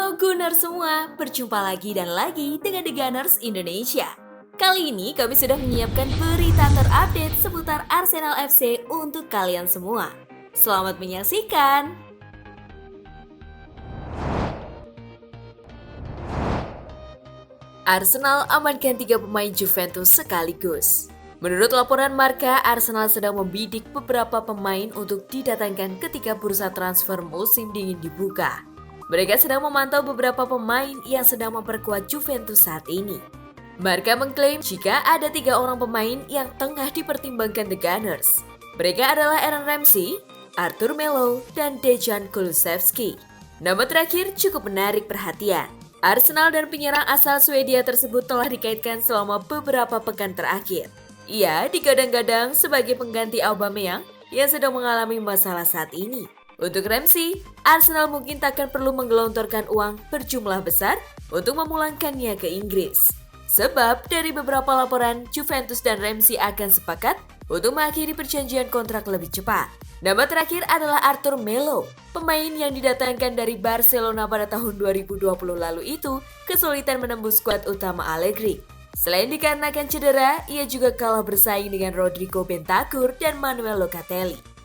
Halo Gunners semua, berjumpa lagi dan lagi dengan The Gunners Indonesia. Kali ini kami sudah menyiapkan berita terupdate seputar Arsenal FC untuk kalian semua. Selamat menyaksikan! Arsenal amankan 3 pemain Juventus sekaligus. Menurut laporan Marca, Arsenal sedang membidik beberapa pemain untuk didatangkan ketika bursa transfer musim dingin dibuka. Mereka sedang memantau beberapa pemain yang sedang memperkuat Juventus saat ini. Marca mengklaim jika ada 3 orang pemain yang tengah dipertimbangkan The Gunners. Mereka adalah Aaron Ramsey, Arthur Melo, dan Dejan Kulusevski. Nama terakhir cukup menarik perhatian. Arsenal dan penyerang asal Swedia tersebut telah dikaitkan selama beberapa pekan terakhir. Ia digadang-gadang sebagai pengganti Aubameyang yang sedang mengalami masalah saat ini. Untuk Ramsey, Arsenal mungkin takkan perlu menggelontorkan uang berjumlah besar untuk memulangkannya ke Inggris. Sebab dari beberapa laporan, Juventus dan Ramsey akan sepakat untuk mengakhiri perjanjian kontrak lebih cepat. Nama terakhir adalah Arthur Melo, pemain yang didatangkan dari Barcelona pada tahun 2020 lalu itu kesulitan menembus skuad utama Allegri. Selain dikarenakan cedera, ia juga kalah bersaing dengan Rodrigo Bentancur dan Manuel Locatelli.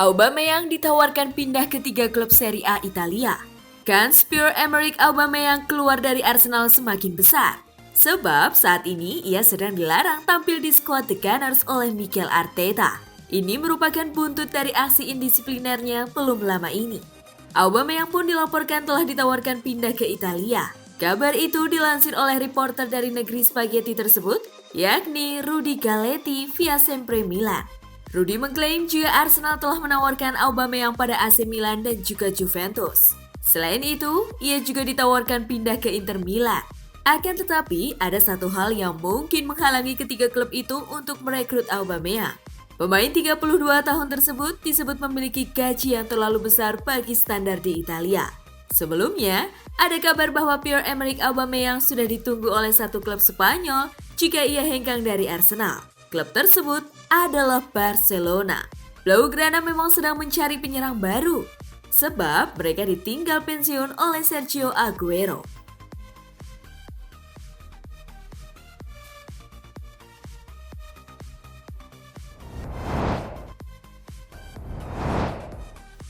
Aubameyang ditawarkan pindah ke 3 klub Serie A Italia. Kans Pierre-Emerick Aubameyang keluar dari Arsenal semakin besar. Sebab saat ini ia sedang dilarang tampil di skuad The Gunners oleh Mikel Arteta. Ini merupakan buntut dari aksi indisiplinernya belum lama ini. Aubameyang pun dilaporkan telah ditawarkan pindah ke Italia. Kabar itu dilansir oleh reporter dari negeri spaghetti tersebut, yakni Rudy Galetti via Sempre Milan. Rudy mengklaim jika Arsenal telah menawarkan Aubameyang pada AC Milan dan juga Juventus. Selain itu, ia juga ditawarkan pindah ke Inter Milan. Akan tetapi, ada satu hal yang mungkin menghalangi ketiga klub itu untuk merekrut Aubameyang. Pemain 32 tahun tersebut disebut memiliki gaji yang terlalu besar bagi standar di Italia. Sebelumnya, ada kabar bahwa Pierre-Emerick Aubameyang sudah ditunggu oleh satu klub Spanyol jika ia hengkang dari Arsenal. Klub tersebut adalah Barcelona. Blaugrana memang sedang mencari penyerang baru, sebab mereka ditinggal pensiun oleh Sergio Aguero.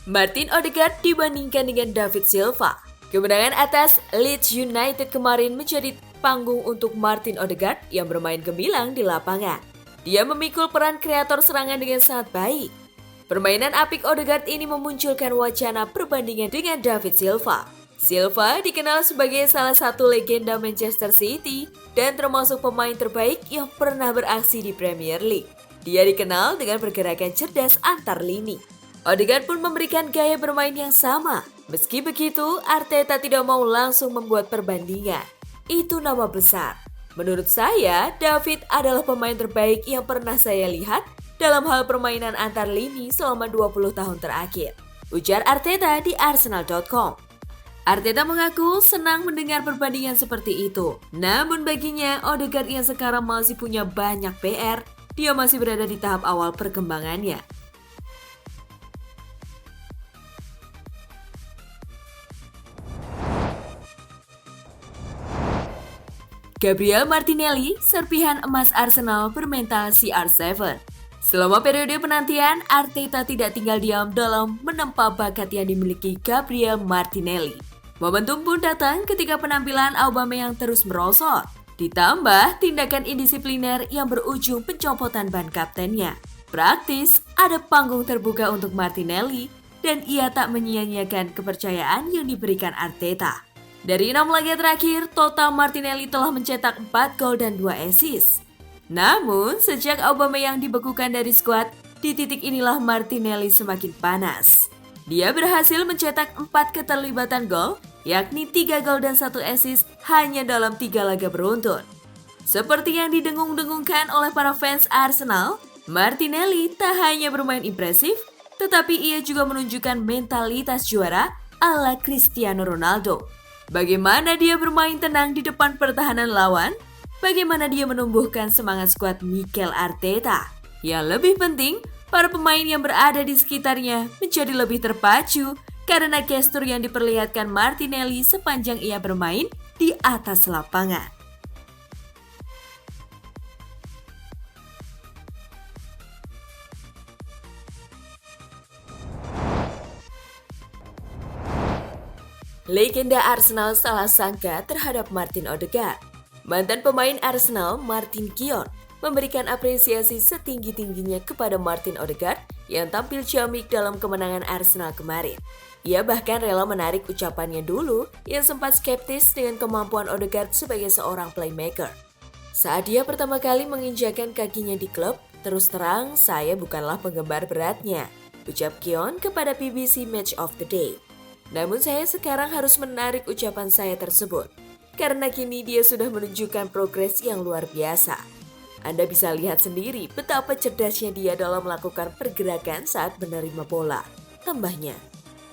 Martin Odegaard dibandingkan dengan David Silva. Kemenangan atas Leeds United kemarin menjadi panggung untuk Martin Odegaard yang bermain gemilang di lapangan. Dia memikul peran kreator serangan dengan sangat baik. Permainan apik Odegaard ini memunculkan wacana perbandingan dengan David Silva. Silva dikenal sebagai salah satu legenda Manchester City dan termasuk pemain terbaik yang pernah beraksi di Premier League. Dia dikenal dengan pergerakan cerdas antar lini. Odegaard pun memberikan gaya bermain yang sama. Meski begitu, Arteta tidak mau langsung membuat perbandingan. Itu nama besar. Menurut saya, David adalah pemain terbaik yang pernah saya lihat dalam hal permainan antar lini selama 20 tahun terakhir, ujar Arteta di Arsenal.com. Arteta mengaku senang mendengar perbandingan seperti itu. Namun baginya, Odegaard yang sekarang masih punya banyak PR, dia masih berada di tahap awal perkembangannya. Gabriel Martinelli, serpihan emas Arsenal bermental CR7. Selama periode penantian, Arteta tidak tinggal diam dalam menempa bakat yang dimiliki Gabriel Martinelli. Momentum pun datang ketika penampilan Aubameyang terus merosot. Ditambah tindakan indisipliner yang berujung pencopotan ban kaptennya. Praktis, ada panggung terbuka untuk Martinelli dan ia tak menyia-nyiakan kepercayaan yang diberikan Arteta. Dari 6 laga terakhir, total Martinelli telah mencetak 4 gol dan 2 assist. Namun, sejak Aubameyang dibekukan dari skuad, di titik inilah Martinelli semakin panas. Dia berhasil mencetak 4 keterlibatan gol, yakni 3 gol dan 1 assist hanya dalam 3 laga beruntun. Seperti yang didengung-dengungkan oleh para fans Arsenal, Martinelli tak hanya bermain impresif, tetapi ia juga menunjukkan mentalitas juara ala Cristiano Ronaldo. Bagaimana dia bermain tenang di depan pertahanan lawan, bagaimana dia menumbuhkan semangat skuad Mikel Arteta. Yang lebih penting, para pemain yang berada di sekitarnya menjadi lebih terpacu karena gestur yang diperlihatkan Martinelli sepanjang ia bermain di atas lapangan. Legenda Arsenal salah sangka terhadap Martin Odegaard. Mantan pemain Arsenal, Martin Keown, memberikan apresiasi setinggi-tingginya kepada Martin Odegaard yang tampil ciamik dalam kemenangan Arsenal kemarin. Ia bahkan rela menarik ucapannya dulu yang sempat skeptis dengan kemampuan Odegaard sebagai seorang playmaker. Saat dia pertama kali menginjakan kakinya di klub, terus terang saya bukanlah penggemar beratnya, ucap Keown kepada BBC Match of the Day. Namun saya sekarang harus menarik ucapan saya tersebut, karena kini dia sudah menunjukkan progres yang luar biasa. Anda bisa lihat sendiri betapa cerdasnya dia dalam melakukan pergerakan saat menerima bola, tambahnya.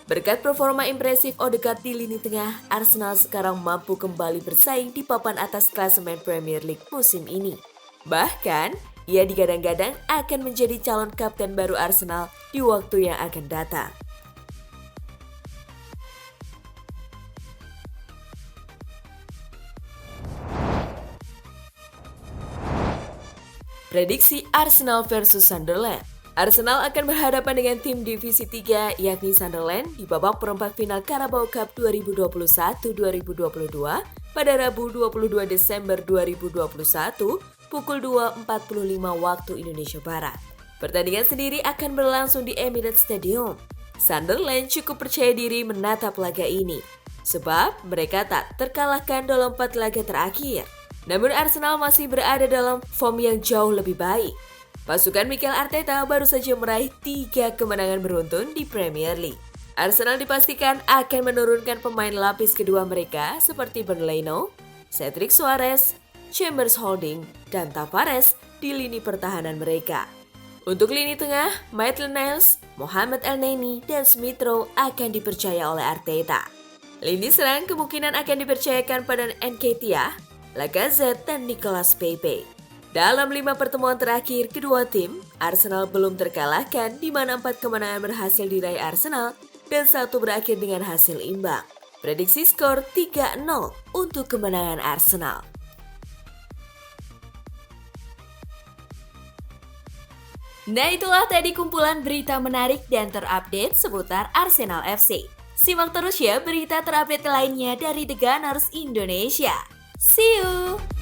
Berkat performa impresif Odegaard di lini tengah, Arsenal sekarang mampu kembali bersaing di papan atas klasemen Premier League musim ini. Bahkan, ia digadang-gadang akan menjadi calon kapten baru Arsenal di waktu yang akan datang. Prediksi Arsenal versus Sunderland. Arsenal akan berhadapan dengan tim divisi 3 yakni Sunderland di babak perempat final Carabao Cup 2021-2022 pada Rabu 22 Desember 2021 pukul 2.45 waktu Indonesia Barat. Pertandingan sendiri akan berlangsung di Emirates Stadium. Sunderland cukup percaya diri menatap laga ini, sebab mereka tak terkalahkan dalam 4 laga terakhir. Namun Arsenal masih berada dalam form yang jauh lebih baik. Pasukan Mikel Arteta baru saja meraih 3 kemenangan beruntun di Premier League. Arsenal dipastikan akan menurunkan pemain lapis kedua mereka seperti Berlino, Cedric Soares, Chambers Holding, dan Tavares di lini pertahanan mereka. Untuk lini tengah, Maitland-Niles, Mohamed Elneny, dan Smith Rowe akan dipercaya oleh Arteta. Lini serang kemungkinan akan dipercayakan pada Nketiah, Lacazette, dan Nicolas Pepe. Dalam 5 pertemuan terakhir kedua tim, Arsenal belum terkalahkan di mana 4 kemenangan berhasil diraih Arsenal dan 1 berakhir dengan hasil imbang. Prediksi skor 3-0 untuk kemenangan Arsenal. Nah, itulah tadi kumpulan berita menarik dan terupdate seputar Arsenal FC. Simak terus ya berita terupdate lainnya dari The Gunners Indonesia. See you!